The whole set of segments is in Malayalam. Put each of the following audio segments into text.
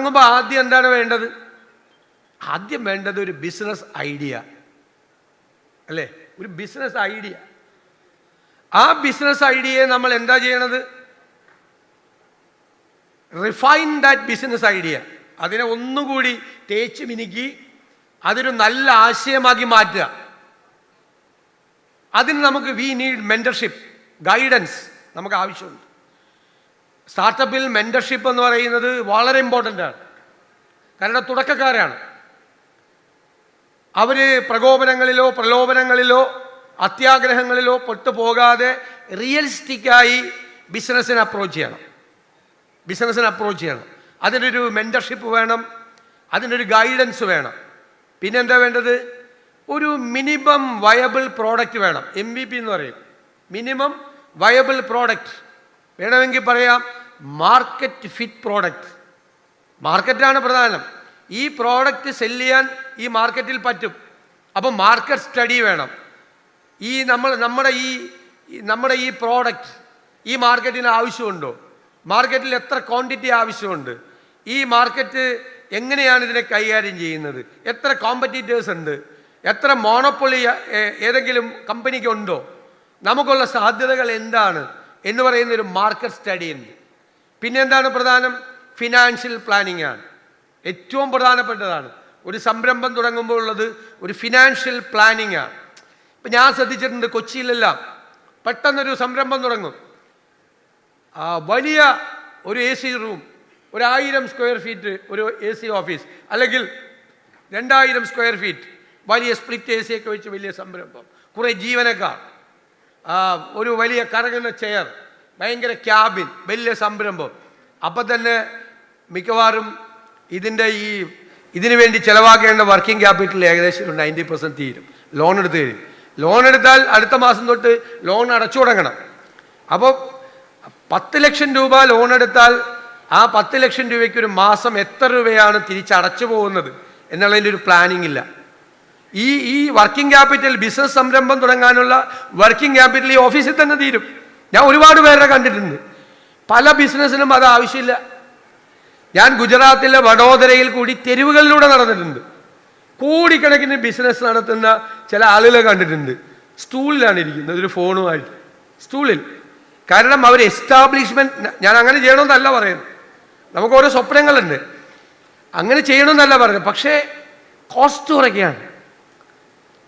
തുടങ്ങുമ്പോൾ ആദ്യം എന്താണ് വേണ്ടത്? ആദ്യം വേണ്ടത് ഒരു ബിസിനസ് ഐഡിയ അല്ലേ? ഒരു ബിസിനസ് ഐഡിയ. ആ ബിസിനസ് ഐഡിയയെ നമ്മൾ എന്താ ചെയ്യണത്? Refine that business idea. അതിനെ ഒന്നുകൂടി തേച്ച് മിനുക്കി അതൊരു നല്ല ആശയമാക്കി മാറ്റുക. അതിന് നമുക്ക് വി നീഡ് മെൻറ്റർഷിപ്പ്, ഗൈഡൻസ് നമുക്ക് ആവശ്യമുണ്ട്. സ്റ്റാർട്ടപ്പിൽ മെൻറ്റർഷിപ്പ് എന്ന് പറയുന്നത് വളരെ ഇമ്പോർട്ടൻ്റ് ആണ്. കാരണം തുടക്കക്കാരാണ് അവർ. പ്രകോപനങ്ങളിലോ പ്രലോഭനങ്ങളിലോ അത്യാഗ്രഹങ്ങളിലോ പെട്ടുപോകാതെ റിയലിസ്റ്റിക്കായി ബിസിനസ്സിനെ അപ്രോച്ച് ചെയ്യണം. അതിനൊരു മെൻറ്റർഷിപ്പ് വേണം, അതിനൊരു ഗൈഡൻസ് വേണം. പിന്നെന്താ വേണ്ടത്? ഒരു മിനിമം വയബിൾ പ്രോഡക്റ്റ് വേണം. MVP എന്ന് പറയും, മിനിമം വയബിൾ പ്രോഡക്റ്റ്. വേണമെങ്കിൽ പറയാം മാർക്കറ്റ് ഫിറ്റ് പ്രോഡക്റ്റ്. മാർക്കറ്റാണ് പ്രധാനം. ഈ പ്രോഡക്റ്റ് സെല്ല് ചെയ്യാൻ ഈ മാർക്കറ്റിൽ പറ്റും. അപ്പം മാർക്കറ്റ് സ്റ്റഡി വേണം. നമ്മുടെ ഈ പ്രോഡക്റ്റ് ഈ മാർക്കറ്റിന് ആവശ്യമുണ്ടോ? മാർക്കറ്റിൽ എത്ര ക്വാണ്ടിറ്റി ആവശ്യമുണ്ട്? ഈ മാർക്കറ്റ് എങ്ങനെയാണ് ഇതിനെ കൈകാര്യം ചെയ്യുന്നത്? എത്ര കോമ്പറ്റീറ്റേഴ്സ് ഉണ്ട്? എത്ര മോണോപ്പൊളി ഏതെങ്കിലും കമ്പനിക്ക് ഉണ്ടോ? നമുക്കുള്ള സാധ്യതകൾ എന്താണ് എന്ന് പറയുന്നൊരു മാർക്കറ്റ് സ്റ്റഡി ഉണ്ട്. പിന്നെ എന്താണ് പ്രധാനം? ഫിനാൻഷ്യൽ പ്ലാനിങ് ആണ്. ഏറ്റവും പ്രധാനപ്പെട്ടതാണ്. ഒരു സംരംഭം തുടങ്ങുമ്പോൾ ഉള്ളത് ഒരു ഫിനാൻഷ്യൽ പ്ലാനിങ് ആണ്. ഇപ്പം ഞാൻ ശ്രദ്ധിച്ചിട്ടുണ്ട്, കൊച്ചിയിലെല്ലാം പെട്ടെന്നൊരു സംരംഭം തുടങ്ങും. വലിയ ഒരു AC റൂം, 1000 സ്ക്വയർ ഫീറ്റ് ഒരു AC ഓഫീസ്, അല്ലെങ്കിൽ 2000 സ്ക്വയർ ഫീറ്റ് വലിയ സ്പ്ലിറ്റ് AC ഒക്കെ വെച്ച് വലിയ സംരംഭം, കുറേ ജീവനക്കാർ, ഒരു വലിയ കറങ്ങുന്ന ചെയർ, ഭയങ്കര ക്യാബിൻ, വലിയ സംരംഭം. അപ്പം തന്നെ മിക്കവാറും ഇതിനു വേണ്ടി ചിലവാക്കേണ്ട വർക്കിംഗ് ക്യാപിറ്റൽ ഏകദേശം 90% തീരും. ലോൺ എടുത്ത് തരും. ലോൺ എടുത്താൽ അടുത്ത മാസം തൊട്ട് ലോൺ അടച്ചു തുടങ്ങണം. അപ്പോൾ 10 ലക്ഷം രൂപ ലോൺ എടുത്താൽ ആ 10 ലക്ഷം രൂപയ്ക്ക് ഒരു മാസം എത്ര രൂപയാണ് തിരിച്ചടച്ചു പോകുന്നത് എന്നുള്ളതിൻ്റെ ഒരു പ്ലാനിങ് ഇല്ല. ഈ വർക്കിംഗ് ക്യാപിറ്റൽ, ബിസിനസ് സംരംഭം തുടങ്ങാനുള്ള വർക്കിംഗ് ക്യാപിറ്റൽ ഈ ഓഫീസിൽ തന്നെ തീരും. ഞാൻ ഒരുപാട് പേരെ കണ്ടിട്ടുണ്ട്. പല ബിസിനസ്സിനും അത് ആവശ്യമില്ല. ഞാൻ ഗുജറാത്തിലെ വഡോദരയിൽ കൂടി തെരുവുകളിലൂടെ നടന്നിട്ടുണ്ട്. കോടിക്കണക്കിന് ബിസിനസ് നടത്തുന്ന ചില ആളുകളെ കണ്ടിട്ടുണ്ട്. സ്റ്റൂളിലാണ് ഇരിക്കുന്നത്, ഒരു ഫോണുമായിട്ട് സ്റ്റൂളിൽ. കാരണം അവർ എസ്റ്റാബ്ലിഷ്മെൻറ്റ്, ഞാൻ അങ്ങനെ ചെയ്യണമെന്നല്ല പറയുന്നത്, നമുക്ക് ഓരോ സ്വപ്നങ്ങളുണ്ട്, അങ്ങനെ ചെയ്യണമെന്നല്ല പറയുന്നത്. പക്ഷേ കോസ്റ്റ് കുറയ്ക്കുകയാണ്,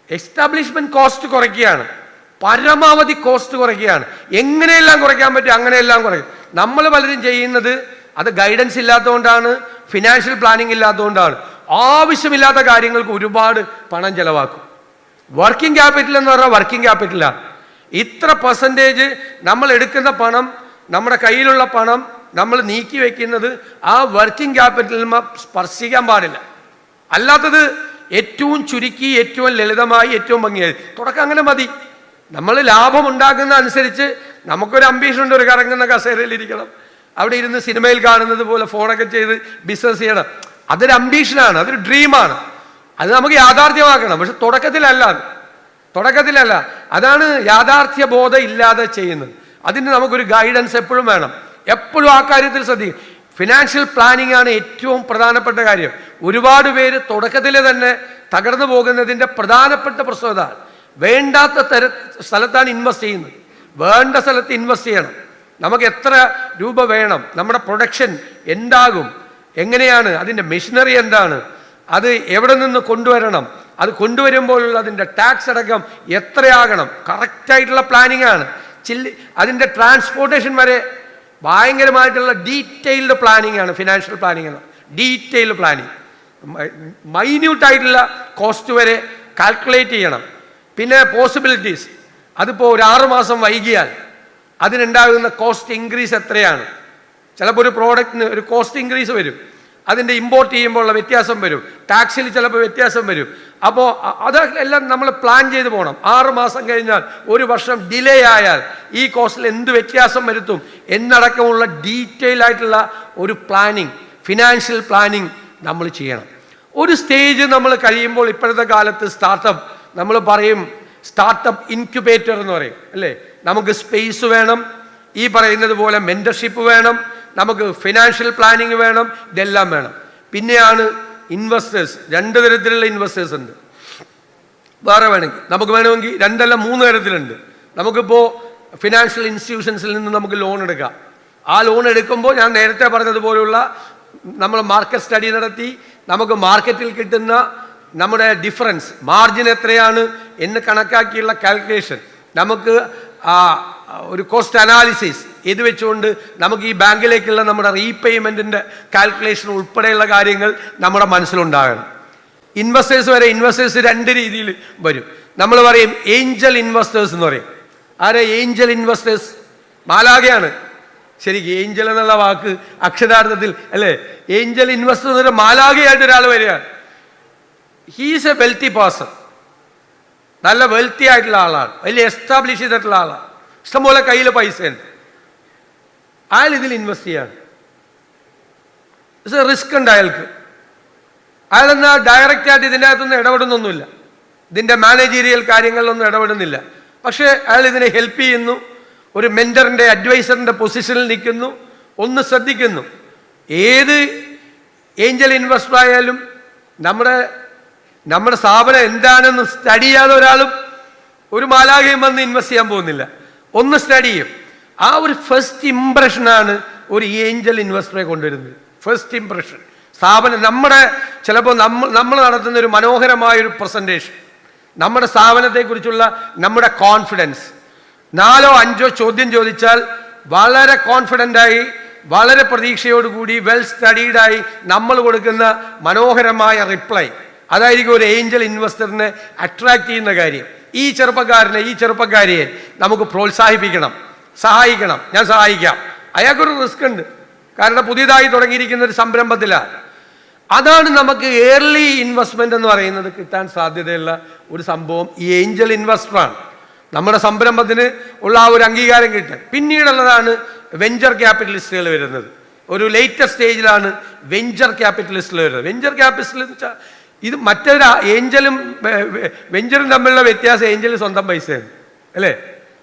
എസ്റ്റാബ്ലിഷ്മെൻറ്റ് കോസ്റ്റ് കുറയ്ക്കുകയാണ്, പരമാവധി കോസ്റ്റ് കുറയ്ക്കുകയാണ്. എങ്ങനെയെല്ലാം കുറയ്ക്കാൻ പറ്റും അങ്ങനെയെല്ലാം കുറയ്ക്കും. നമ്മൾ പലരും ചെയ്യുന്നത് അത് ഗൈഡൻസ് ഇല്ലാത്തതുകൊണ്ടാണ്, ഫിനാൻഷ്യൽ പ്ലാനിങ് ഇല്ലാത്തതുകൊണ്ടാണ്. ആവശ്യമില്ലാത്ത കാര്യങ്ങൾക്ക് ഒരുപാട് പണം ചിലവാക്കും. വർക്കിംഗ് ക്യാപിറ്റൽ എന്ന് പറഞ്ഞാൽ വർക്കിംഗ് ക്യാപിറ്റലാണ്. ഇത്ര പെർസെൻറ്റേജ് നമ്മൾ എടുക്കുന്ന പണം, നമ്മുടെ കയ്യിലുള്ള പണം നമ്മൾ നീക്കി വയ്ക്കുന്നത് ആ വർക്കിംഗ് ക്യാപിറ്റലിൽ സ്പർശിക്കാൻ പാടില്ല. അല്ലാത്തത് ഏറ്റവും ചുരുക്കി, ഏറ്റവും ലളിതമായി, ഏറ്റവും ഭംഗിയായി തുടക്കം അങ്ങനെ മതി. നമ്മൾ ലാഭം ഉണ്ടാക്കുന്ന അനുസരിച്ച് നമുക്കൊരു അംബീഷൻ ഉണ്ട്, ഒരു കറങ്ങുന്ന കസേരയിൽ ഇരിക്കണം, അവിടെ ഇരുന്ന് സിനിമയിൽ കാണുന്നത് പോലെ ഫോണൊക്കെ ചെയ്ത് ബിസിനസ് ചെയ്യണം. അതൊരു അംബീഷനാണ്, അതൊരു ഡ്രീമാണ്. അത് നമുക്ക് യാഥാർത്ഥ്യമാക്കണം. പക്ഷെ തുടക്കത്തിലല്ല. അതാണ് യാഥാർത്ഥ്യ ബോധം ഇല്ലാതെ ചെയ്യുന്നത്. അതിന് നമുക്കൊരു ഗൈഡൻസ് എപ്പോഴും വേണം. എപ്പോഴും ആ കാര്യത്തിൽ ശ്രദ്ധിക്കും. ഫിനാൻഷ്യൽ പ്ലാനിങ് ആണ് ഏറ്റവും പ്രധാനപ്പെട്ട കാര്യം. ഒരുപാട് പേര് തുടക്കത്തിൽ തന്നെ തകർന്നു പോകുന്നതിൻ്റെ പ്രധാനപ്പെട്ട പ്രശ്നത, വേണ്ടാത്ത സ്ഥലത്താണ് ഇൻവെസ്റ്റ് ചെയ്യുന്നത്. വേണ്ട സ്ഥലത്ത് ഇൻവെസ്റ്റ് ചെയ്യണം. നമുക്ക് എത്ര രൂപ വേണം, നമ്മുടെ പ്രൊഡക്ഷൻ എന്താകും, എങ്ങനെയാണ്, അതിൻ്റെ മെഷീനറി എന്താണ്, അത് എവിടെ നിന്ന് കൊണ്ടുവരണം, അത് കൊണ്ടുവരുമ്പോഴുള്ള അതിൻ്റെ ടാക്സ് അടക്കം എത്രയാകണം, കറക്റ്റായിട്ടുള്ള പ്ലാനിങ് ആണ്. അതിൻ്റെ ട്രാൻസ്പോർട്ടേഷൻ വരെ ഭയങ്കരമായിട്ടുള്ള ഡീറ്റെയിൽഡ് പ്ലാനിങ് ആണ് ഫിനാൻഷ്യൽ പ്ലാനിങ് എന്ന്. ഡീറ്റെയിൽഡ് പ്ലാനിങ്, മൈന്യൂട്ടായിട്ടുള്ള കോസ്റ്റ് വരെ കാൽക്കുലേറ്റ് ചെയ്യണം. പിന്നെ പോസിബിലിറ്റീസ്, അതിപ്പോൾ ഒരു 6 മാസം വൈകിയാൽ അതിനുണ്ടാകുന്ന കോസ്റ്റ് ഇൻക്രീസ് എത്രയാണ്. ചിലപ്പോൾ ഒരു പ്രോഡക്റ്റിന് ഒരു കോസ്റ്റ് ഇൻക്രീസ് വരും, അതിൻ്റെ ഇമ്പോർട്ട് ചെയ്യുമ്പോൾ ഉള്ള വ്യത്യാസം വരും, ടാക്സിൽ ചിലപ്പോൾ വ്യത്യാസം വരും. അപ്പോൾ അതെല്ലാം നമ്മൾ പ്ലാൻ ചെയ്ത് പോകണം. 6 മാസം കഴിഞ്ഞാൽ, 1 വർഷം ഡിലേ ആയാൽ ഈ കോസ്റ്റിൽ എന്ത് വ്യത്യാസം വരുത്തും എന്നടക്കമുള്ള ഡീറ്റെയിൽ ആയിട്ടുള്ള ഒരു പ്ലാനിങ്, ഫിനാൻഷ്യൽ പ്ലാനിങ് നമ്മൾ ചെയ്യണം. ഒരു സ്റ്റേജ് നമ്മൾ കഴിയുമ്പോൾ, ഇപ്പോഴത്തെ കാലത്ത് സ്റ്റാർട്ടപ്പ് നമ്മൾ പറയും, സ്റ്റാർട്ടപ്പ് ഇൻക്യുബേറ്റർ എന്ന് പറയും അല്ലേ. നമുക്ക് സ്പേസ് വേണം, ഈ പറയുന്നത് പോലെ മെൻറ്റർഷിപ്പ് വേണം, നമുക്ക് ഫിനാൻഷ്യൽ പ്ലാനിങ് വേണം, ഇതെല്ലാം വേണം. പിന്നെയാണ് ഇൻവെസ്റ്റേഴ്സ്. രണ്ട് തരത്തിലുള്ള ഇൻവെസ്റ്റേഴ്സ് ഉണ്ട്. വേറെ വേണമെങ്കിൽ രണ്ടല്ല 3 തരത്തിലുണ്ട്. നമുക്കിപ്പോൾ ഫിനാൻഷ്യൽ ഇൻസ്റ്റിറ്റ്യൂഷൻസിൽ നിന്ന് നമുക്ക് ലോൺ എടുക്കാം. ആ ലോൺ എടുക്കുമ്പോൾ ഞാൻ നേരത്തെ പറഞ്ഞതുപോലുള്ള നമ്മൾ മാർക്കറ്റ് സ്റ്റഡി നടത്തി നമുക്ക് മാർക്കറ്റിൽ കിട്ടുന്ന നമ്മുടെ ഡിഫറൻസ് മാർജിൻ എത്രയാണ് എന്ന് കണക്കാക്കിയുള്ള കാൽക്കുലേഷൻ, നമുക്ക് ഒരു കോസ്റ്റ് അനാലിസിസ് ഇത് വെച്ചുകൊണ്ട് നമുക്ക് ഈ ബാങ്കിലേക്കുള്ള നമ്മുടെ റീപേയ്മെൻറ്റിൻ്റെ കാൽക്കുലേഷൻ ഉൾപ്പെടെയുള്ള കാര്യങ്ങൾ നമ്മുടെ മനസ്സിലുണ്ടാകണം. ഇൻവെസ്റ്റേഴ്സ് 2 രീതിയിൽ വരും. നമ്മൾ പറയും ഏഞ്ചൽ ഇൻവെസ്റ്റേഴ്സ് എന്ന് പറയും. ആരെ ഏഞ്ചൽ ഇൻവെസ്റ്റേഴ്സ്? മാലാഖയാണ് ശരിക്കും. ഏഞ്ചൽ എന്നുള്ള വാക്ക് അക്ഷരാർത്ഥത്തിൽ അല്ലേ, ഏഞ്ചൽ ഇൻവെസ്റ്റർ എന്നൊരു മാലാഖയായിട്ട് ഒരാൾ വരികയാണ്. ഹീസ് എ വെൽത്തി പേഴ്സൺ, നല്ല വെൽത്തി ആയിട്ടുള്ള ആളാണ്, വലിയ എസ്റ്റാബ്ലിഷ് ചെയ്തിട്ടുള്ള ആളാണ്, ഇഷ്ടംപോലെ കയ്യിൽ പൈസ ഉണ്ട്. അയാൾ ഇതിൽ ഇൻവെസ്റ്റ് ചെയ്യാണ്. റിസ്ക് ഉണ്ട് അയാൾക്ക്. അയാളെന്നാ ഡയറക്റ്റ് ആയിട്ട് ഇതിൻ്റെ അകത്തൊന്നും ഇടപെടുന്നൊന്നുമില്ല, ഇതിൻ്റെ മാനേജീരിയൽ കാര്യങ്ങളിലൊന്നും ഇടപെടുന്നില്ല. പക്ഷേ അയാൾ ഇതിനെ ഹെൽപ്പ് ചെയ്യുന്നു, ഒരു മെൻറ്ററിൻ്റെ അഡ്വൈസറിൻ്റെ പൊസിഷനിൽ നിൽക്കുന്നു, ഒന്ന് ശ്രദ്ധിക്കുന്നു. ഏത് ഏഞ്ചൽ ഇൻവെസ്റ്റർ ആയാലും നമ്മുടെ സ്ഥാപനം എന്താണെന്ന് സ്റ്റഡി ചെയ്യാതെ ഒരാളും ഒരു മാലാഖയും വന്ന് ഇൻവെസ്റ്റ് ചെയ്യാൻ പോകുന്നില്ല. ഒന്ന് സ്റ്റഡി ചെയ്യും. ആ ഒരു ഫസ്റ്റ് ഇംപ്രഷനാണ് ഒരു ഏഞ്ചൽ ഇൻവെസ്റ്ററെ കൊണ്ടുവരുന്നത്. ഫസ്റ്റ് ഇംപ്രഷൻ സ്ഥാപനം ചിലപ്പോൾ നമ്മൾ നടത്തുന്ന ഒരു മനോഹരമായൊരു പ്രസൻറ്റേഷൻ, നമ്മുടെ സ്ഥാപനത്തെക്കുറിച്ചുള്ള നമ്മുടെ കോൺഫിഡൻസ്, 4 or 5 ചോദ്യം ചോദിച്ചാൽ വളരെ കോൺഫിഡൻ്റായി വളരെ പ്രതീക്ഷയോടുകൂടി വെൽ സ്റ്റഡീഡായി നമ്മൾ കൊടുക്കുന്ന മനോഹരമായ റിപ്ലൈ, അതായിരിക്കും ഒരു ഏഞ്ചൽ ഇൻവെസ്റ്ററിനെ അട്രാക്ട് ചെയ്യുന്ന കാര്യം. ഈ ചെറുപ്പക്കാരിയെ നമുക്ക് പ്രോത്സാഹിപ്പിക്കണം, സഹായിക്കണം. ഞാൻ സഹായിക്കാം. അയാൾക്കൊരു റിസ്ക് ഉണ്ട്, കാരണം പുതിയതായി തുടങ്ങിയിരിക്കുന്ന ഒരു സംരംഭത്തിലാണ്. അതാണ് നമുക്ക് ഏർലി ഇൻവെസ്റ്റ്മെന്റ് എന്ന് പറയുന്നത് കിട്ടാൻ സാധ്യതയുള്ള ഒരു സംഭവം. ഈ ഏഞ്ചൽ ഇൻവെസ്റ്ററാണ് നമ്മുടെ സംരംഭത്തിന് ഉള്ള ആ ഒരു അംഗീകാരം കിട്ടുക. പിന്നീടുള്ളതാണ് വെഞ്ചർ ക്യാപിറ്റലിസ്റ്റുകൾ വരുന്നത്. ഒരു ലേറ്റസ്റ്റ് സ്റ്റേജിലാണ് വെഞ്ചർ ക്യാപിറ്റലിസ്റ്റുകൾ വരുന്നത്. വെഞ്ചർ ക്യാപിറ്റലിസ്റ്റ് എന്ന് വെച്ചാൽ ഇത് മറ്റൊരു ഏഞ്ചലും വെഞ്ചറും തമ്മിലുള്ള വ്യത്യാസം, ഏഞ്ചൽ സ്വന്തം പൈസയാണ് അല്ലേ,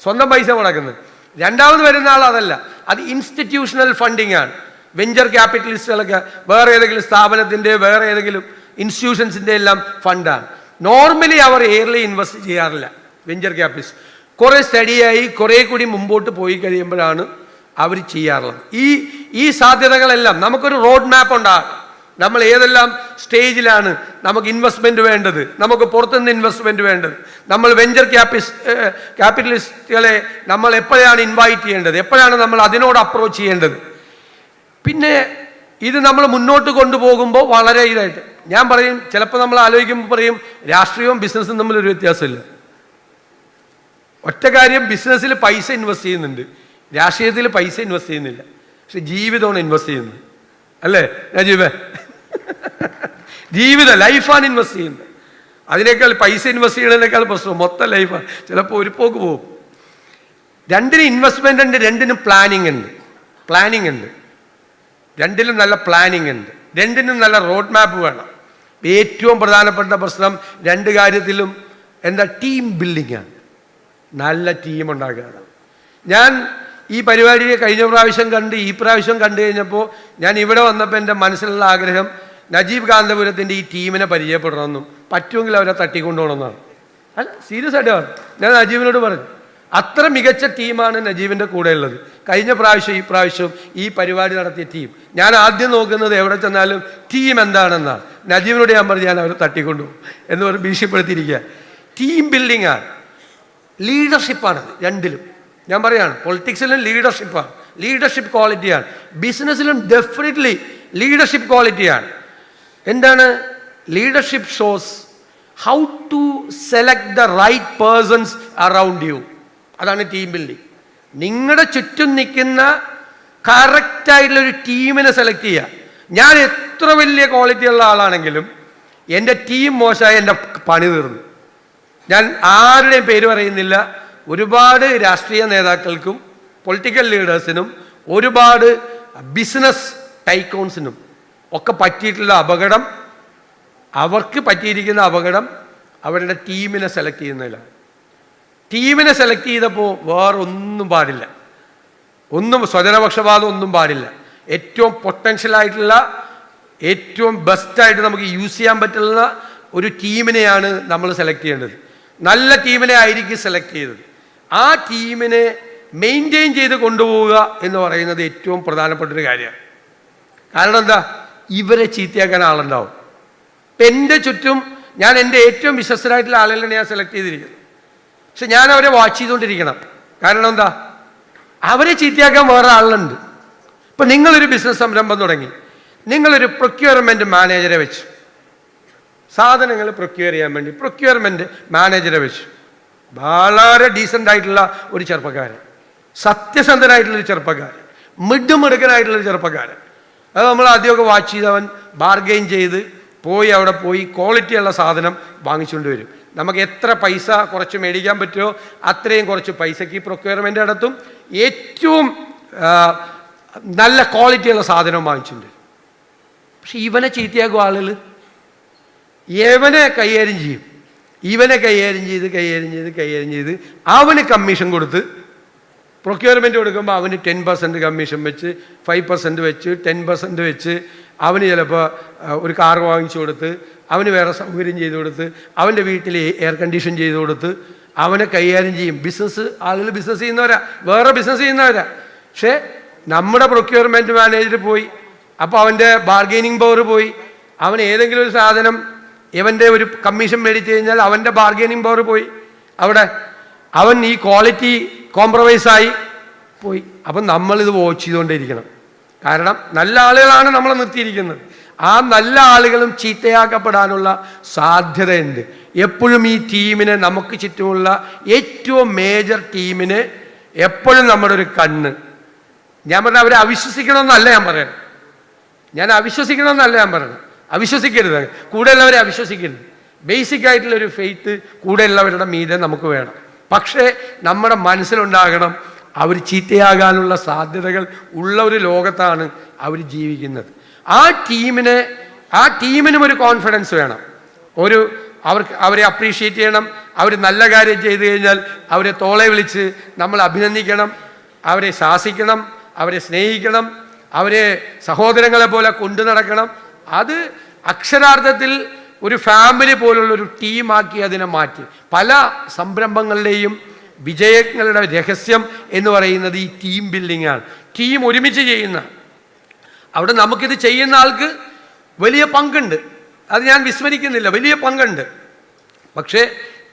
സ്വന്തം പൈസ മുടക്കുന്നത്. രണ്ടാമത് വരുന്ന ആൾ അതല്ല, അത് ഇൻസ്റ്റിറ്റ്യൂഷണൽ ഫണ്ടിങ് ആണ്. വെഞ്ചർ ക്യാപിറ്റലിസ്റ്റുകളൊക്കെ വേറെ ഏതെങ്കിലും സ്ഥാപനത്തിൻ്റെ വേറെ ഏതെങ്കിലും ഇൻസ്റ്റിറ്റ്യൂഷൻസിൻ്റെ എല്ലാം ഫണ്ടാണ്. നോർമലി അവർ എയർലി ഇൻവെസ്റ്റ് ചെയ്യാറില്ല. വെഞ്ചർ ക്യാപിറ്റലിസ്റ്റ് കുറേ സ്റ്റഡിയായി കുറേ കൂടി മുമ്പോട്ട് പോയി കഴിയുമ്പോഴാണ് അവർ ചെയ്യാറുള്ളത്. ഈ സാധ്യതകളെല്ലാം നമുക്കൊരു റോഡ് മാപ്പ് ഉണ്ടാകും. നമ്മൾ ഏതെല്ലാം സ്റ്റേജിലാണ് നമുക്ക് ഇൻവെസ്റ്റ്മെൻറ്റ് വേണ്ടത്, നമുക്ക് പുറത്തുനിന്ന് ഇൻവെസ്റ്റ്മെൻറ്റ് വേണ്ടത്, നമ്മൾ വെഞ്ചർ ക്യാപിറ്റലിസ്റ്റുകളെ നമ്മൾ എപ്പോഴാണ് ഇൻവൈറ്റ് ചെയ്യേണ്ടത്, എപ്പോഴാണ് നമ്മൾ അതിനോട് അപ്രോച്ച് ചെയ്യേണ്ടത്. പിന്നെ ഇത് നമ്മൾ മുന്നോട്ട് കൊണ്ടുപോകുമ്പോൾ വളരെ ഇതായിട്ട് ഞാൻ പറയും, ചിലപ്പോൾ നമ്മൾ ആലോചിക്കുമ്പോൾ പറയും രാഷ്ട്രീയവും ബിസിനസ്സും തമ്മിലൊരു വ്യത്യാസമില്ല. ഒറ്റ കാര്യം, ബിസിനസ്സിൽ പൈസ ഇൻവെസ്റ്റ് ചെയ്യുന്നുണ്ട്, രാഷ്ട്രീയത്തിൽ പൈസ ഇൻവെസ്റ്റ് ചെയ്യുന്നില്ല. പക്ഷെ ജീവിതമാണ് ഇൻവെസ്റ്റ് ചെയ്യുന്നത് അല്ലേ രാജീവേ? ലൈഫാണ് ഇൻവെസ്റ്റ് ചെയ്യുന്നത്. അതിനേക്കാൾ പൈസ ഇൻവെസ്റ്റ് ചെയ്യുന്നതിനേക്കാൾ പ്രശ്നം മൊത്തം ലൈഫാണ്. ചിലപ്പോൾ ഒരു പോക്ക് പോകും. രണ്ടിനും ഇൻവെസ്റ്റ്മെൻ്റ് ഉണ്ട്, രണ്ടിനും പ്ലാനിങ് ഉണ്ട്, രണ്ടിലും നല്ല പ്ലാനിങ് ഉണ്ട്, രണ്ടിനും നല്ല റോഡ് മാപ്പ് വേണം. ഏറ്റവും പ്രധാനപ്പെട്ട പ്രശ്നം 2 കാര്യത്തിലും ടീം ബിൽഡിംഗ് ആണ്. നല്ല ടീം ഉണ്ടാക്കുക. ഞാൻ ഈ പരിപാടിയെ കഴിഞ്ഞ പ്രാവശ്യം കണ്ട് ഈ പ്രാവശ്യം കണ്ടു കഴിഞ്ഞപ്പോൾ ഞാൻ ഇവിടെ വന്നപ്പോൾ എൻ്റെ മനസ്സിലുള്ള ആഗ്രഹം നജീബ് കാന്തപുരത്തിൻ്റെ ഈ ടീമിനെ പരിചയപ്പെടണമെന്നും പറ്റുമെങ്കിൽ അവരെ തട്ടിക്കൊണ്ടുപോകണമെന്നാണ്. അല്ല, സീരിയസ് ആയിട്ട് ഞാൻ നജീബിനോട് പറഞ്ഞു, അത്ര മികച്ച ടീമാണ് നജീബിൻ്റെ കൂടെ ഉള്ളത്. കഴിഞ്ഞ പ്രാവശ്യം ഈ പ്രാവശ്യം ഈ പരിപാടി നടത്തിയ ടീം, ഞാൻ ആദ്യം നോക്കുന്നത് എവിടെ ചെന്നാലും ടീം എന്താണെന്നാണ്. നജീബിനോട് ഞാൻ പറഞ്ഞു ഞാൻ അവരെ തട്ടിക്കൊണ്ടുപോകും എന്ന് പറഞ്ഞ് ഭീഷണിപ്പെടുത്തിയിരിക്കുക. ടീം ബിൽഡിംഗ് ആണ്, ലീഡർഷിപ്പാണ്. രണ്ടിലും ഞാൻ പറയാണ്, പൊളിറ്റിക്സിലും ലീഡർഷിപ്പാണ്, ലീഡർഷിപ്പ് ക്വാളിറ്റിയാണ്. ബിസിനസ്സിലും ഡെഫിനറ്റ്ലി ലീഡർഷിപ്പ് ക്വാളിറ്റിയാണ്. Leadership shows how to select the right persons around you. അതാണ് ടീം ബിൽഡിംഗ്. നിങ്ങളുടെ ചുറ്റും നിൽക്കുന്ന കറക്റ്റായിട്ടുള്ളൊരു ടീമിനെ സെലക്ട് ചെയ്യുക. ഞാൻ എത്ര വലിയ ക്വാളിറ്റി ഉള്ള ആളാണെങ്കിലും എൻ്റെ ടീം മോശമായി എൻ്റെ പണി തീർന്നു. ഞാൻ ആരുടെയും പേര് പറയുന്നില്ല. ഒരുപാട് രാഷ്ട്രീയ നേതാക്കൾക്കും പൊളിറ്റിക്കൽ ലീഡേഴ്സിനും ഒരുപാട് ബിസിനസ് ടൈക്കോൺസിനും ഒക്കെ പറ്റിയിട്ടുള്ള അപകടം, അവർക്ക് പറ്റിയിരിക്കുന്ന അപകടം അവരുടെ ടീമിനെ സെലക്ട് ചെയ്യുന്നതിലാണ്. ടീമിനെ സെലക്ട് ചെയ്തപ്പോൾ വേറൊന്നും പാടില്ല, സ്വജനപക്ഷപാതം ഒന്നും പാടില്ല. ഏറ്റവും പൊട്ടൻഷ്യലായിട്ടുള്ള ഏറ്റവും ബെസ്റ്റായിട്ട് നമുക്ക് യൂസ് ചെയ്യാൻ പറ്റുന്ന ഒരു ടീമിനെയാണ് നമ്മൾ സെലക്ട് ചെയ്യേണ്ടത്. നല്ല ടീമിനെ ആയിരിക്കും സെലക്ട് ചെയ്തത്. ആ ടീമിനെ മെയിൻറ്റെയിൻ ചെയ്ത് കൊണ്ടുപോവുക എന്ന് പറയുന്നത് ഏറ്റവും പ്രധാനപ്പെട്ടൊരു കാര്യമാണ്. കാരണം എന്താ, ഇവരെ ചീത്തയാക്കാൻ ആളുണ്ടാവും. ഇപ്പം എൻ്റെ ചുറ്റും ഞാൻ എൻ്റെ ഏറ്റവും വിശ്വസ്തരായിട്ടുള്ള ആളുകളാണ് ഞാൻ സെലക്ട് ചെയ്തിരിക്കുന്നത്. പക്ഷെ ഞാൻ അവരെ വാച്ച് ചെയ്തുകൊണ്ടിരിക്കണം. കാരണം എന്താ, അവരെ ചീത്തയാക്കാൻ വേറെ ആളുണ്ട്. ഇപ്പം നിങ്ങളൊരു ബിസിനസ് സംരംഭം തുടങ്ങി, നിങ്ങളൊരു പ്രൊക്യൂർമെൻറ്റ് മാനേജറെ വെച്ചു, സാധനങ്ങൾ പ്രൊക്യൂർ ചെയ്യാൻ വേണ്ടി പ്രൊക്യൂർമെൻറ്റ് മാനേജറെ വെച്ചു. വളരെ ഡീസൻ്റ് ആയിട്ടുള്ള ഒരു ചെറുപ്പക്കാരൻ, സത്യസന്ധനായിട്ടുള്ളൊരു ചെറുപ്പക്കാരൻ, മിടുമിടുക്കനായിട്ടുള്ളൊരു ചെറുപ്പക്കാരൻ. അത് നമ്മൾ ആദ്യമൊക്കെ വാച്ച് ചെയ്ത് അവൻ ബാർഗെയിൻ ചെയ്ത് അവിടെ പോയി ക്വാളിറ്റിയുള്ള സാധനം വാങ്ങിച്ചുകൊണ്ട് വരും. നമുക്ക് എത്ര പൈസ കുറച്ച് മേടിക്കാൻ പറ്റുമോ അത്രയും കുറച്ച് പൈസയ്ക്ക് പ്രൊക്യൂർമെൻ്റ് നടത്തും. ഏറ്റവും നല്ല ക്വാളിറ്റിയുള്ള സാധനം വാങ്ങിച്ചിട്ടുണ്ട്. പക്ഷെ ഇവനെ ചീത്തയാക്കും ആളുകൾ, ഇവനെ കൈകാര്യം ചെയ്യും. ഇവനെ കൈകാര്യം ചെയ്ത് അവന് കമ്മീഷൻ കൊടുത്ത്, പ്രൊക്യൂർമെൻറ്റ് കൊടുക്കുമ്പോൾ അവന് 10% കമ്മീഷൻ വെച്ച്, 5% വെച്ച്, 10% വെച്ച്, അവന് ചിലപ്പോൾ ഒരു കാർ വാങ്ങിച്ചു കൊടുത്ത്, അവന് വേറെ സൗകര്യം ചെയ്തു കൊടുത്ത്, അവൻ്റെ വീട്ടിൽ എയർ കണ്ടീഷൻ ചെയ്തു കൊടുത്ത് അവനെ കൈകാര്യം ചെയ്യും. ആളുകൾ ബിസിനസ് ചെയ്യുന്നവരാ, വേറെ ബിസിനസ് ചെയ്യുന്നവരാ. പക്ഷേ നമ്മുടെ പ്രൊക്യൂർമെൻറ്റ് മാനേജർ പോയി, അപ്പോൾ അവൻ്റെ ബാർഗെയിനിങ് പവർ പോയി. അവൻ ഏതെങ്കിലും ഒരു സാധനം ഇവൻ്റെ ഒരു കമ്മീഷൻ മേടിച്ചു കഴിഞ്ഞാൽ അവൻ്റെ ബാർഗെയിനിങ് പവർ പോയി. അവിടെ അവൻ ഈ ക്വാളിറ്റി കോംപ്രമൈസായി പോയി. അപ്പം നമ്മളിത് വാച്ച് ചെയ്തുകൊണ്ടിരിക്കണം. കാരണം നല്ല ആളുകളാണ് നമ്മളെ നിർത്തിയിരിക്കുന്നത്. ആ നല്ല ആളുകളും ചീത്തയാക്കപ്പെടാനുള്ള സാധ്യതയുണ്ട്. എപ്പോഴും ഈ ടീമിനെ, നമുക്ക് ചുറ്റുമുള്ള ഏറ്റവും മേജർ ടീമിനെ എപ്പോഴും നമ്മുടെ ഒരു കണ്ണ്, ഞാൻ പറഞ്ഞ അവരെ അവിശ്വസിക്കണമെന്നല്ല ഞാൻ പറയണം, അവിശ്വസിക്കരുത്, കൂടെയുള്ളവരെ അവിശ്വസിക്കരുത്. ബേസിക് ആയിട്ടുള്ളൊരു ഫെയ്ത്ത് കൂടെയുള്ളവരുടെ മീതെ നമുക്ക് വേണം. പക്ഷേ നമ്മുടെ മനസ്സിലുണ്ടാകണം, അവർ ചീത്തയാകാനുള്ള സാധ്യതകൾ ഉള്ള ഒരു ലോകത്താണ് അവർ ജീവിക്കുന്നത്. ആ ടീമിനും ഒരു കോൺഫിഡൻസ് വേണം. അവരെ അപ്രീഷിയേറ്റ് ചെയ്യണം. അവർ നല്ല കാര്യം ചെയ്തു കഴിഞ്ഞാൽ അവരെ തോളെ വിളിച്ച് നമ്മൾ അഭിനന്ദിക്കണം, അവരെ ശാസിക്കണം, അവരെ സ്നേഹിക്കണം, അവരെ സഹോദരങ്ങളെ പോലെ കൊണ്ടു നടക്കണം. അത് അക്ഷരാർത്ഥത്തിൽ ഒരു ഫാമിലി പോലുള്ളൊരു ടീമാക്കി അതിനെ മാറ്റി. പല സംരംഭങ്ങളുടെയും വിജയങ്ങളുടെ രഹസ്യം എന്ന് പറയുന്നത് ഈ ടീം ബിൽഡിംഗ് ആണ്. ടീം ഒരുമിച്ച് ചെയ്യുന്ന, അവിടെ നമുക്കിത് ചെയ്യുന്ന ആൾക്ക് വലിയ പങ്കുണ്ട്, അത് ഞാൻ വിസ്മരിക്കുന്നില്ല, വലിയ പങ്കുണ്ട്. പക്ഷേ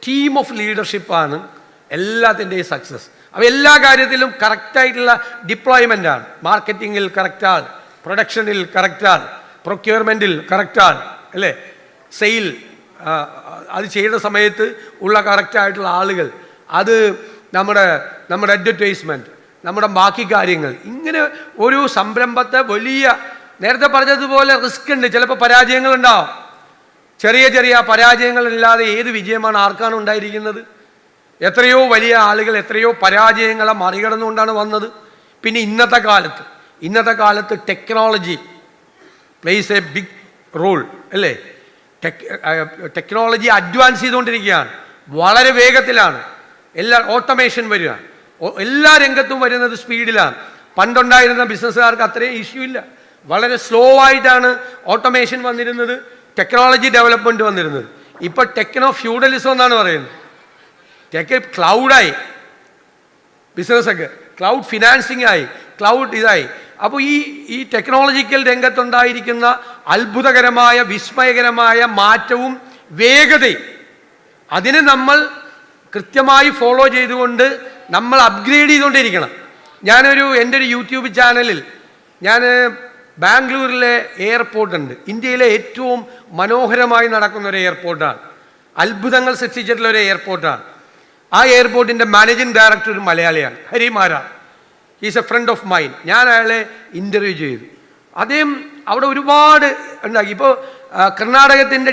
ടീം ഓഫ് ലീഡർഷിപ്പാണ് എല്ലാത്തിൻ്റെയും സക്സസ്. അപ്പോൾ എല്ലാ കാര്യത്തിലും കറക്റ്റായിട്ടുള്ള ഡിപ്ലോയ്മെൻ്റാണ്. മാർക്കറ്റിങ്ങിൽ കറക്റ്റാണ്, പ്രൊഡക്ഷനിൽ കറക്റ്റാണ്, പ്രൊക്യൂർമെൻറ്റിൽ കറക്റ്റാണ്, അല്ലേ, സെയിൽ അത് ചെയ്യുന്ന സമയത്ത് ഉള്ള കറക്റ്റായിട്ടുള്ള ആളുകൾ, അത് നമ്മുടെ അഡ്വർടൈസ്മെൻറ്റ്, നമ്മുടെ ബാക്കി കാര്യങ്ങൾ. ഇങ്ങനെ ഒരു സംരംഭത്തെ വലിയ, നേരത്തെ പറഞ്ഞതുപോലെ റിസ്ക് ഉണ്ട്, ചിലപ്പോൾ പരാജയങ്ങളുണ്ടാവും. ചെറിയ പരാജയങ്ങളില്ലാതെ ഏത് വിജയമാണ് ആർക്കാണ് ഉണ്ടായിരിക്കുന്നത്? എത്രയോ വലിയ ആളുകൾ എത്രയോ പരാജയങ്ങളെ മറികടന്നുകൊണ്ടാണ് വന്നത്. പിന്നെ ഇന്നത്തെ കാലത്ത് technology plays a big role, അല്ലേ? ടെക്നോളജി അഡ്വാൻസ് ചെയ്തുകൊണ്ടിരിക്കുകയാണ്, വളരെ വേഗത്തിലാണ്. ഓട്ടോമേഷൻ വരിക, എല്ലാ രംഗത്തും വരുന്നത് സ്പീഡിലാണ്. പണ്ടുണ്ടായിരുന്ന ബിസിനസ്സുകാർക്ക് അത്രയും ഇഷ്യൂ ഇല്ല, വളരെ സ്ലോ ആയിട്ടാണ് ഓട്ടോമേഷൻ വന്നിരുന്നത്, ടെക്നോളജി ഡെവലപ്മെൻറ്റ് വന്നിരുന്നത്. ഇപ്പോൾ ടെക്നോ ഫ്യൂഡലിസം എന്നാണ് പറയുന്നത്. ക്ലൗഡായി ബിസിനസ്സൊക്കെ, ക്ലൗഡ് ഫിനാൻസിങ് ആയി, ക്ലൗഡ് ഇതായി. അപ്പോൾ ഈ ടെക്നോളജിക്കൽ രംഗത്തുണ്ടായിരിക്കുന്ന അത്ഭുതകരമായ വിസ്മയകരമായ മാറ്റവും വേഗതയും, അതിനെ നമ്മൾ കൃത്യമായി ഫോളോ ചെയ്തുകൊണ്ട് നമ്മൾ അപ്ഗ്രേഡ് ചെയ്തുകൊണ്ടിരിക്കണം. എൻ്റെ ഒരു യൂട്യൂബ് ചാനലിൽ ഞാൻ ബാംഗ്ലൂരിലെ എയർപോർട്ടുണ്ട്, ഇന്ത്യയിലെ ഏറ്റവും മനോഹരമായി നടക്കുന്ന ഒരു എയർപോർട്ടാണ്, അത്ഭുതങ്ങൾ സൃഷ്ടിച്ചിട്ടുള്ള ഒരു എയർപോർട്ടാണ്. ആ എയർപോർട്ടിൻ്റെ മാനേജിങ് ഡയറക്ടർ ഒരു മലയാളിയാണ്, Harimara. Is a friend of mine. ഞാൻ അയാളെ ഇൻ്റർവ്യൂ ചെയ്തു. അദ്ദേഹം അവിടെ ഒരുപാട് ഉണ്ടാക്കി. ഇപ്പോൾ കർണാടകത്തിൻ്റെ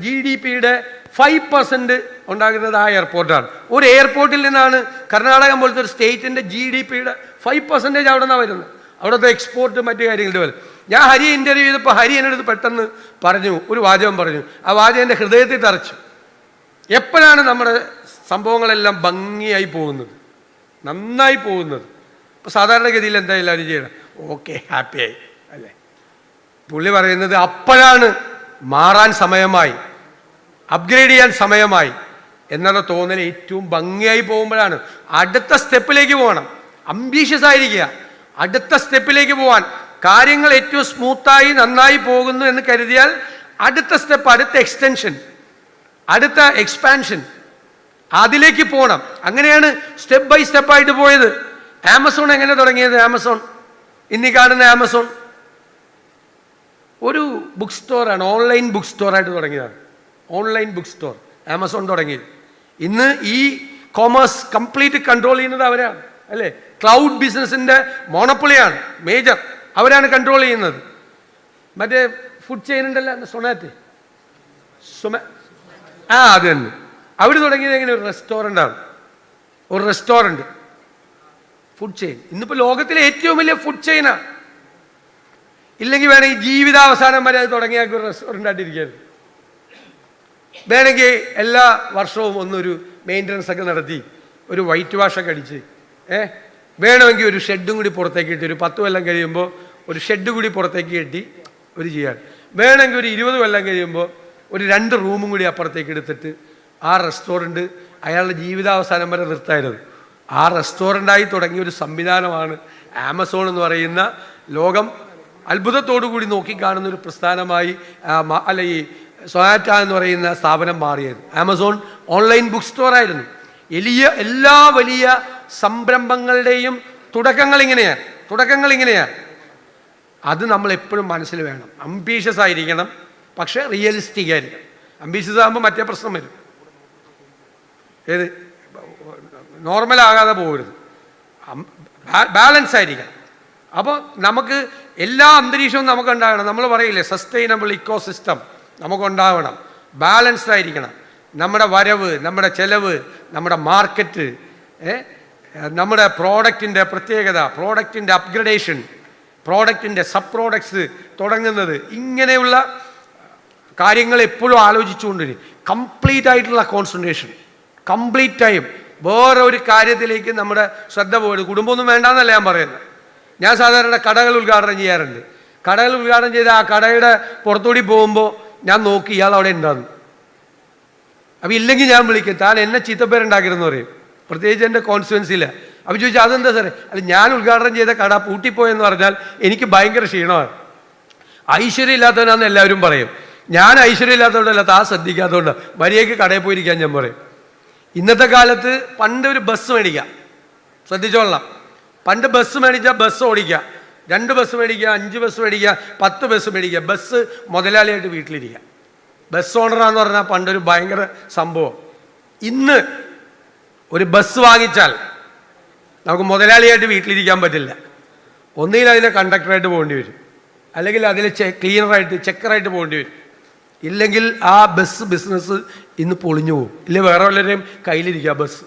GDP-യുടെ 5% ഉണ്ടാകുന്നത് ആ എയർപോർട്ടാണ്. ഒരു എയർപോർട്ടിൽ നിന്നാണ് കർണാടകം പോലത്തെ ഒരു സ്റ്റേറ്റിൻ്റെ GDP-യുടെ 5% അവിടെ നിന്നാണ് വരുന്നത്. അവിടുത്തെ എക്സ്പോർട്ട് മറ്റു കാര്യങ്ങളുടെ പോലെ. ഞാൻ ഹരിയെ ഇൻ്റർവ്യൂ ചെയ്തപ്പോൾ ഹരി എന്നോട് പെട്ടെന്ന് ഒരു വാചകം പറഞ്ഞു. ആ വാചകം എൻ്റെ ഹൃദയത്തിൽ തറച്ചു. എപ്പോഴാണ് നമ്മുടെ സംഭവങ്ങളെല്ലാം ഭംഗിയായി പോകുന്നത്, നന്നായി പോകുന്നത്? ഇപ്പോൾ സാധാരണഗതിയിൽ എന്താ എല്ലാവരും ചെയ്യണം? ഓക്കെ, ഹാപ്പിയായി, അല്ലേ? പുള്ളി പറയുന്നത് അപ്പോഴാണ് മാറാൻ സമയമായി, അപ്ഗ്രേഡ് ചെയ്യാൻ സമയമായി എന്നുള്ള തോന്നൽ ഏറ്റവും ഭംഗിയായി പോകുമ്പോഴാണ്. അടുത്ത സ്റ്റെപ്പിലേക്ക് പോകണം, അംബീഷ്യസ് ആയിരിക്കുക, അടുത്ത സ്റ്റെപ്പിലേക്ക് പോകാൻ. കാര്യങ്ങൾ ഏറ്റവും സ്മൂത്തായി നന്നായി പോകുന്നു എന്ന് കരുതിയാൽ അടുത്ത സ്റ്റെപ്പ്, അടുത്ത എക്സ്റ്റൻഷൻ, അടുത്ത എക്സ്പാൻഷൻ, അതിലേക്ക് പോകണം. അങ്ങനെയാണ് സ്റ്റെപ്പ് ബൈ സ്റ്റെപ്പായിട്ട് പോയത്. ആമസോൺ എങ്ങനെ തുടങ്ങിയത്? ആമസോൺ, ഇന്നീ കാണുന്ന ആമസോൺ ഒരു ബുക്ക് സ്റ്റോറാണ്, ഓൺലൈൻ ബുക്ക് സ്റ്റോറായിട്ട് തുടങ്ങിയതാണ്. ഓൺലൈൻ ബുക്ക് സ്റ്റോർ ആമസോൺ തുടങ്ങിയത്. ഇന്ന് ഈ കോമേഴ്സ് കംപ്ലീറ്റ് കൺട്രോൾ ചെയ്യുന്നത് അവരാണ്, അല്ലേ? ക്ലൗഡ് ബിസിനസിൻ്റെ മോണപ്പൊളിയാണ് മേജർ, അവരാണ് കൺട്രോൾ ചെയ്യുന്നത്. മറ്റേ ഫുഡ് ചെയിൻ ഉണ്ടല്ലോ, സൊമാറ്റോ, അത് തന്നെ. അവർ തുടങ്ങിയത് എങ്ങനെ? ഒരു റെസ്റ്റോറൻ്റാണ്, ഒരു റെസ്റ്റോറൻറ്റ് ഫുഡ് ചെയിൻ. ഇന്നിപ്പോൾ ലോകത്തിലെ ഏറ്റവും വലിയ ഫുഡ് ചെയിനാണ്. ഇല്ലെങ്കിൽ വേണമെങ്കിൽ ജീവിതാവസാനം വരെ അത് തുടങ്ങിയ ഒരു റെസ്റ്റോറൻ്റ് ആയിട്ടിരിക്കുകയായിരുന്നു. വേണമെങ്കിൽ എല്ലാ വർഷവും ഒന്നൊരു മെയിൻ്റനൻസ് ഒക്കെ നടത്തി ഒരു വൈറ്റ് വാഷൊക്കെ അടിച്ച് വേണമെങ്കിൽ ഒരു ഷെഡും കൂടി പുറത്തേക്ക് ഇട്ട് ഒരു 10 കൊല്ലം കഴിയുമ്പോൾ ഒരു ഷെഡ് കൂടി പുറത്തേക്ക് കെട്ടി ഒരു ചെയ്യാൻ. വേണമെങ്കിൽ ഒരു 20 കൊല്ലം കഴിയുമ്പോൾ ഒരു 2 റൂമും കൂടി അപ്പുറത്തേക്ക് എടുത്തിട്ട് ആ റെസ്റ്റോറൻറ്റ് അയാളുടെ ജീവിതാവസാനം വരെ നിർത്തായിരുന്നു. ആ റെസ്റ്റോറൻ്റായി തുടങ്ങിയ ഒരു സംവിധാനമാണ് ആമസോൺ എന്ന് പറയുന്ന ലോകം അത്ഭുതത്തോടു കൂടി നോക്കിക്കാണുന്ന ഒരു പ്രസ്ഥാനമായി, അല്ല ഈ സൊമാറ്റോ എന്ന് പറയുന്ന സ്ഥാപനം മാറിയത്. ആമസോൺ ഓൺലൈൻ ബുക്ക് സ്റ്റോറായിരുന്നു. എല്ലാ വലിയ സംരംഭങ്ങളുടെയും തുടക്കങ്ങൾ ഇങ്ങനെയാണ്. അത് നമ്മൾ എപ്പോഴും മനസ്സിൽ വേണം. അംബീഷ്യസ് ആയിരിക്കണം, പക്ഷേ റിയലിസ്റ്റിക് ആയിരിക്കണം. അംബീഷ്യസ് ആകുമ്പോൾ മറ്റേ പ്രശ്നം വരും, ഏത് നോർമലാകാതെ പോകരുത്, ബാലൻസ് ആയിരിക്കണം. അപ്പോൾ നമുക്ക് എല്ലാ അന്തരീക്ഷവും നമുക്കുണ്ടാകണം. നമ്മൾ പറയില്ലേ സസ്റ്റൈനബിൾ ഇക്കോ സിസ്റ്റം നമുക്കുണ്ടാവണം, ബാലൻസ്ഡ് ആയിരിക്കണം. നമ്മുടെ വരവ്, നമ്മുടെ ചെലവ്, നമ്മുടെ മാർക്കറ്റ്, നമ്മുടെ പ്രോഡക്റ്റിൻ്റെ പ്രത്യേകത, പ്രോഡക്റ്റിൻ്റെ അപ്ഗ്രഡേഷൻ, പ്രോഡക്റ്റിൻ്റെ സബ് പ്രോഡക്ട്സ് തുടങ്ങുന്നത്, ഇങ്ങനെയുള്ള കാര്യങ്ങൾ എപ്പോഴും ആലോചിച്ചുകൊണ്ടിരിക്കും. കംപ്ലീറ്റ് ആയിട്ടുള്ള കോൺസെൻട്രേഷൻ, കംപ്ലീറ്റ് ടൈം വേറെ ഒരു കാര്യത്തിലേക്ക് നമ്മുടെ ശ്രദ്ധ പോയത്. കുടുംബമൊന്നും വേണ്ടാന്നല്ല ഞാൻ പറയുന്നത്. ഞാൻ സാധാരണ കടകൾ ഉദ്ഘാടനം ചെയ്യാറുണ്ട്. കടകൾ ഉദ്ഘാടനം ചെയ്ത് ആ കടയുടെ പുറത്തുകൂടി പോകുമ്പോൾ ഞാൻ നോക്കി ഇയാൾ അവിടെ ഉണ്ടാകുന്നു. അപ്പം ഇല്ലെങ്കിൽ ഞാൻ വിളിക്കും, താൻ എന്നെ ചീത്തപ്പേരുണ്ടാക്കരുതെന്ന് പറയും, പ്രത്യേകിച്ച് എൻ്റെ കോൺസ്റ്റുവൻസിയില്ല. അപ്പം ചോദിച്ചാൽ അതെന്താ സാറേ? അല്ല, ഞാൻ ഉദ്ഘാടനം ചെയ്ത കട പൂട്ടിപ്പോയെന്ന് പറഞ്ഞാൽ എനിക്ക് ഭയങ്കര ക്ഷീണമാണ്. ഐശ്വര്യം ഇല്ലാത്തവനാണെന്ന് എല്ലാവരും പറയും. ഞാൻ ഐശ്വര്യം ഇല്ലാത്തതുകൊണ്ടല്ല, താൻ ശ്രദ്ധിക്കാത്തതുകൊണ്ട് മര്യാദയ്ക്ക് കടയിൽ പോയിരിക്കാൻ ഞാൻ പറയും. ഇന്നത്തെ കാലത്ത് പണ്ട് ഒരു ബസ് മേടിക്കാം, ശ്രദ്ധിച്ചോളാം. പണ്ട് ബസ് മേടിച്ചാൽ ബസ് ഓടിക്കുക, 2 ബസ് മേടിക്കുക, 5 ബസ് മേടിക്കുക, 10 ബസ് മേടിക്കുക. ബസ് മുതലാളിയായിട്ട് വീട്ടിലിരിക്കുക. ബസ് ഓണറാന്ന് പറഞ്ഞാൽ പണ്ടൊരു ഭയങ്കര സംഭവം. ഇന്ന് ഒരു ബസ് വാങ്ങിച്ചാൽ നമുക്ക് മുതലാളിയായിട്ട് വീട്ടിലിരിക്കാൻ പറ്റില്ല. ഒന്നുകിൽ അതിലെ കണ്ടക്ടറായിട്ട് പോകേണ്ടി വരും, അല്ലെങ്കിൽ അതിൽ ക്ലീനറായിട്ട് ചെക്കറായിട്ട് പോകേണ്ടി വരും. ഇല്ലെങ്കിൽ ആ ബസ് ബിസിനസ് ഇന്ന് പൊളിഞ്ഞു പോകും. ഇല്ലെങ്കിൽ വേറെ വല്ലവരെയും കയ്യിലിരിക്കുക ബസ്.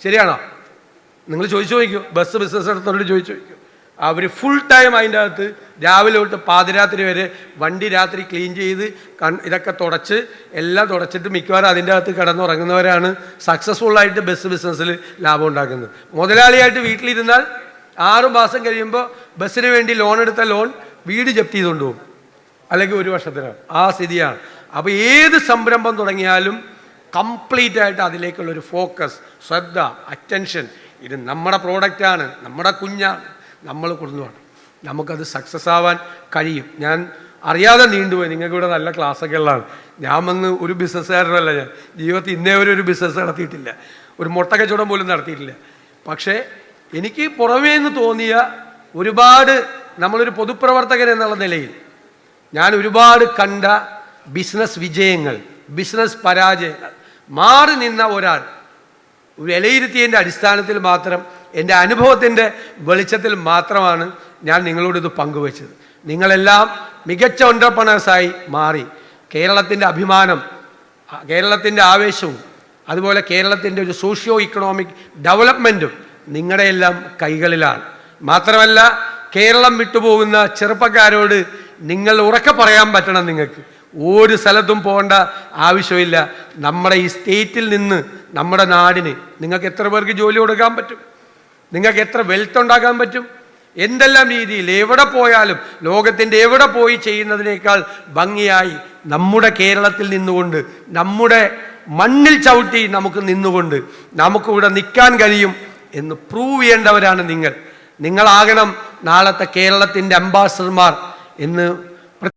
ശരിയാണോ? നിങ്ങൾ ചോദിച്ചു നോക്കൂ, ബസ് ബിസിനസ് എടുത്തോണ്ട് ചോദിച്ചു നോക്കൂ. അവർ ഫുൾ ടൈം അതിൻ്റെ അകത്ത് രാവിലെ തൊട്ട് പാതിരാത്രി വരെ വണ്ടി രാത്രി ക്ലീൻ ചെയ്ത് ഇതൊക്കെ തുടച്ച് എല്ലാം തുടച്ചിട്ട് മിക്കവാറും അതിൻ്റെ അകത്ത് കിടന്നുറങ്ങുന്നവരാണ് സക്സസ്ഫുള്ളായിട്ട് ബസ് ബിസിനസ്സിൽ ലാഭം ഉണ്ടാക്കുന്നത്. മുതലാളിയായിട്ട് വീട്ടിലിരുന്നാൽ 6 മാസം കഴിയുമ്പോൾ ബസ്സിന് വേണ്ടി ലോൺ എടുത്ത ലോൺ വീട് ജപ്തി ചെയ്തുകൊണ്ട് പോകും, അല്ലെങ്കിൽ 1 വർഷത്തിനാണ്. ആ സ്ഥിതിയാണ്. അപ്പോൾ ഏത് സംരംഭം തുടങ്ങിയാലും കംപ്ലീറ്റ് ആയിട്ട് അതിലേക്കുള്ളൊരു ഫോക്കസ്, ശ്രദ്ധ, അറ്റൻഷൻ. ഇത് നമ്മുടെ പ്രോഡക്റ്റാണ്, നമ്മുടെ കുഞ്ഞാണ്, നമ്മൾ കൊണ്ടുപോകണം. നമുക്കത് സക്സസ് ആവാൻ കഴിയും. ഞാൻ അറിയാതെ നീണ്ടുപോയി, നിങ്ങൾക്ക് ഇവിടെ നല്ല ക്ലാസ്സൊക്കെ ഉള്ളതാണ്. ഞാൻ വന്ന് ഒരു ബിസിനസ്സുകാരനല്ല, ഞാൻ ജീവിതത്തിൽ ഇന്നേ ഒരു ബിസിനസ് നടത്തിയിട്ടില്ല, ഒരു മുട്ട കച്ചവടം പോലും നടത്തിയിട്ടില്ല. പക്ഷേ എനിക്ക് പുറമേ നിന്ന് തോന്നിയ ഒരുപാട്, നമ്മളൊരു പൊതുപ്രവർത്തകൻ എന്നുള്ള നിലയിൽ ഞാൻ ഒരുപാട് കണ്ട ബിസിനസ് വിജയങ്ങൾ, ബിസിനസ് പരാജയങ്ങൾ, മാറി നിന്ന ഒരാൾ വിലയിരുത്തിയതിൻ്റെ അടിസ്ഥാനത്തിൽ മാത്രം, എൻ്റെ അനുഭവത്തിൻ്റെ വെളിച്ചത്തിൽ മാത്രമാണ് ഞാൻ നിങ്ങളോടിത് പങ്കുവച്ചത്. നിങ്ങളെല്ലാം മികച്ച എൻ്റർപ്രനേഴ്സായി മാറി കേരളത്തിൻ്റെ അഭിമാനം, കേരളത്തിൻ്റെ ആവേശവും, അതുപോലെ കേരളത്തിൻ്റെ ഒരു സോഷ്യോ ഇക്കണോമിക് ഡെവലപ്മെൻറ്റും നിങ്ങളുടെ എല്ലാം കൈകളിലാണ്. മാത്രമല്ല, കേരളം വിട്ടുപോകുന്ന ചെറുപ്പക്കാരോട് നിങ്ങൾ ഉറക്കെ പറയാൻ പറ്റണം, നിങ്ങൾക്ക് ഒരു സ്ഥലത്തും പോകേണ്ട ആവശ്യമില്ല. നമ്മുടെ ഈ സ്റ്റേറ്റിൽ നിന്ന് നമ്മുടെ നാടിന് നിങ്ങൾക്ക് എത്ര പേർക്ക് ജോലി കൊടുക്കാൻ പറ്റും? നിങ്ങൾക്ക് എത്ര വെൽത്ത് ഉണ്ടാക്കാൻ പറ്റും? എന്തെല്ലാം രീതിയിൽ എവിടെ പോയാലും ലോകത്തിൻ്റെ എവിടെ പോയി ചെയ്യുന്നതിനേക്കാൾ ഭംഗിയായി നമ്മുടെ കേരളത്തിൽ നിന്നുകൊണ്ട് നമ്മുടെ മണ്ണിൽ ചവിട്ടി നമുക്ക് നിന്നുകൊണ്ട് നമുക്കിവിടെ നിൽക്കാൻ കഴിയും എന്ന് പ്രൂവ് ചെയ്യേണ്ടവരാണ് നിങ്ങളാകണം നാളത്തെ കേരളത്തിൻ്റെ അംബാസഡർമാർ എന്ന്